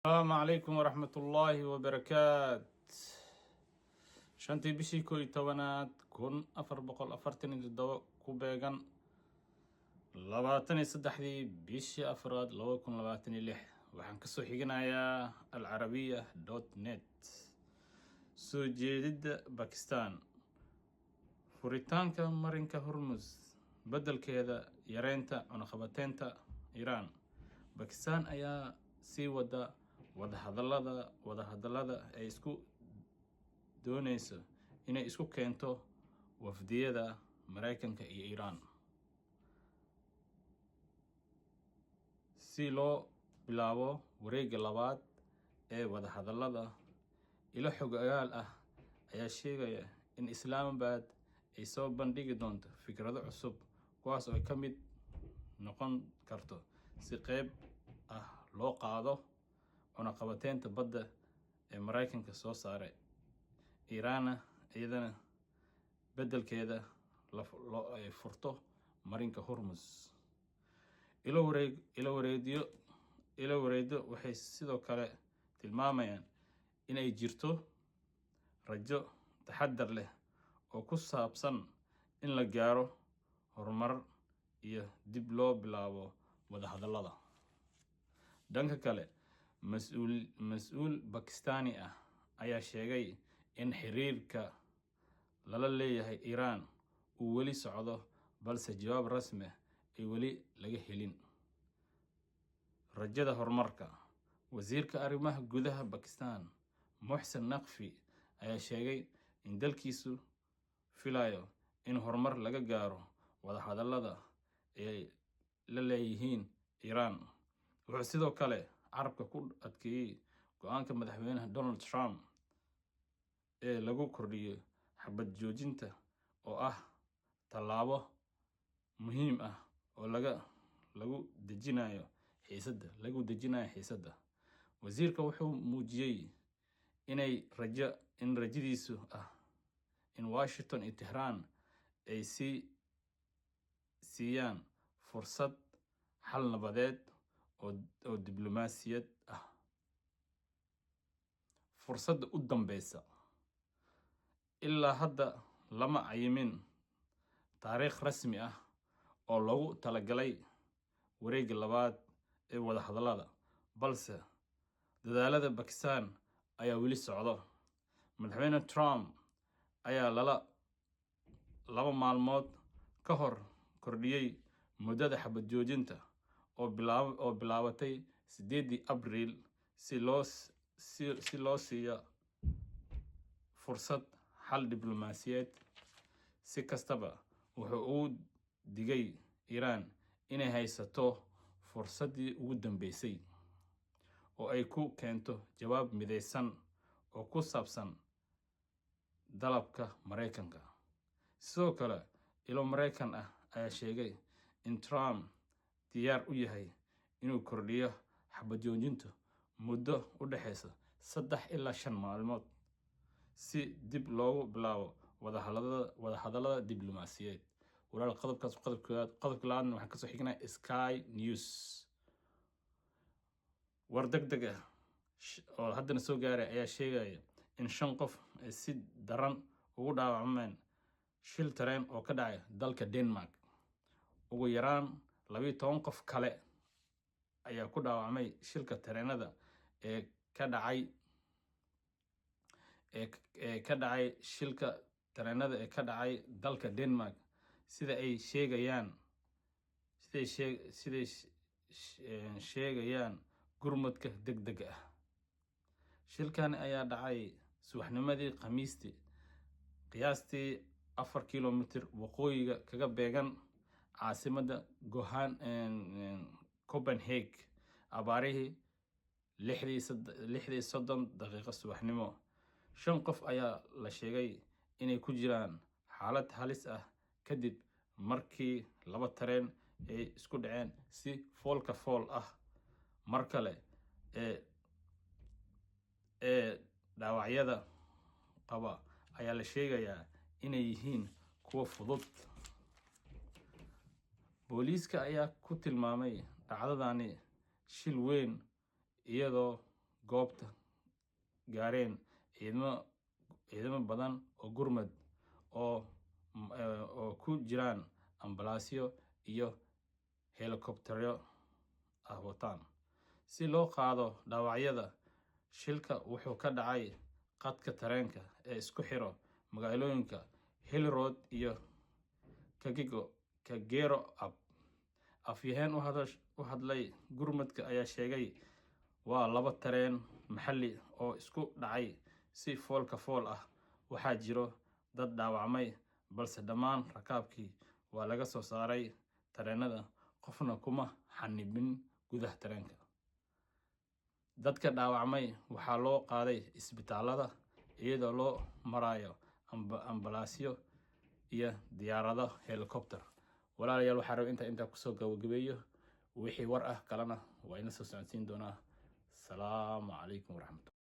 السلام عليكم ورحمة الله وبركاته. shantii bishii 11 1447 ku beegan 23 bishii afraad 2026 waxaan ka soo xiganayaa alcarabiya.net. soo jeedida Bakistan, furitaanka marinka Hormuz, beddelkeeda yareynta cunaqabateynta Iran. Bakistan ayaa sii wada wadahadallada ay isku doonayso inay isku keento wafdiyada Mareykanka iyo Iran si loo bilaabo wareegga labaad ee wadahadallada. Ilo xogayaal ah ayaa sheegaya in Islamabad ay soo bandhigi doonto fikrado cusub kuwaas oo ka mid noqon karto si qayb ah loo qaado cunaqabateynta badda ee Mareykanka soo saaray. Iran iyadana beddelkeeda ay furto marinka Hormuz. Ilo wareedyo waxay sidoo kale tilmaamayaan in ay jirto rajo taxaddar leh oo ku saabsan in la gaaro horumar iyo dib loo bilaabo wadahadallada. Dhanka kale, mas'uul Bakistani ah ayaa sheegay in xiriirka lala leeyahay Iran uu weli socdo, balse jawaab rasmi ah ay weli laga helin. Rajada horumarka. Wasiirka arrimaha gudaha Bakistan, Mohsen Naqvi, ayaa sheegay in dalkiisu filayo in horumar laga gaaro wadahadallada ay la leeyihiin Iran. Wuxuu sidoo kale carabka ku adkeeyay go'aanka madaxweynaha Donald Trump ee lagu kordhiyo xabad joojinta oo ah tallaabo muhiim ah oo lagu dejinayo xiisadda. Wasiirka wuxuu muujiyay in rajadiisu ah in Washington iyo Tehran ay siiyaan fursad xal nabadeed oo diblomaasiyad ah. Fursadda u dambeysa. Ilaa hadda lama cayimin taariikh rasmi ah oo loogu talagalay wareegga labaad ee wadahadallada, balse dadaalada Bakistan ayaa weli socdo. Madaxweyne Trump ayaa laba maalmood ka hor kordhiyay muddada xabad joojinta oo bilaabatay 8 Abriil si loo siiyo fursad xal diblomaasiyadeed. Si kastaba, wuxuu u digay Iran inay haysato fursaddii ugu dambeysay oo ay ku keento jawaab midaysan oo ku saabsan dalabka Mareykanka. Sidoo kale, ilo Mareykan ah ayaa sheegay in Trump diyaar u yahay inuu kordhiyo xabad joojinta muddo u dhaxaysa 3 ilaa 5 maalmood si dib loogu bilaabo wadahadallada diblomaasiyadeed. Walaal qodobka labaadna waxaan kasoo xignaa Sky News. War degdeg ah oo haddana soo gaaray ayaa sheegaya in 5 qof ay si daran ugu dhaawacmeen shil tareen oo ka dhacay dalka Denmark. Ugu yaraan 12 qof kale ayaa ku dhaawacmay shilka tareenada ee ka dhacay dalka Denmark, sida ay sheegayaan gurmadka degdega ah. Shilkan ayaa dhacay subaxnimadii Khamiistii, qiyaastii 4 kiiloomitir waqooyiga kaga beegan caasimadda Copenhagen abaarihii 6:30 subaxnimo. 5 qof ayaa la sheegay inay ku jiraan xaalad halis ah kadib markii 2 tareen ay isku dhaceen si foolka fool ah. Mar kale ee dhaawacyada qaba ayaa la sheegayaa inay yihiin kuwo fudud. Booliiska ayaa ku tilmaamay dhacdadani shil weyn iyadoo goobta gaareen ciidamo badan oo gurmad oo ku jiraan ambalaasyo iyo helikobtaryo wataan si loo qaado dhaawacyada. Shilka wuxuu ka dhacay qadka tareenka ee isku xiro magaalooyinka Hill Road iyo Kagero. Afyaheen u hadlay gurmadka ayaa sheegay waa 2 tareen maxalli oo isku dhacay si foolka fool ah. Waxaa jiro dad dhaawacmay, balse dhammaan rakaabkii waa laga soo saaray tareenada, qofna kuma xanibin gudaha tareenka. Dadka dhaawacmay waxaa loo qaaday isbitaalada iyadoo loo marayo ambalaasyo iyo diyaarado helikobtar. Walaalayaal, waxaan rabaa inta kusoo gabagabeeyo. Wixii war ah kalena waa ina soo socodsiin doonaa. Salaamu calaykum waraxmatullahi.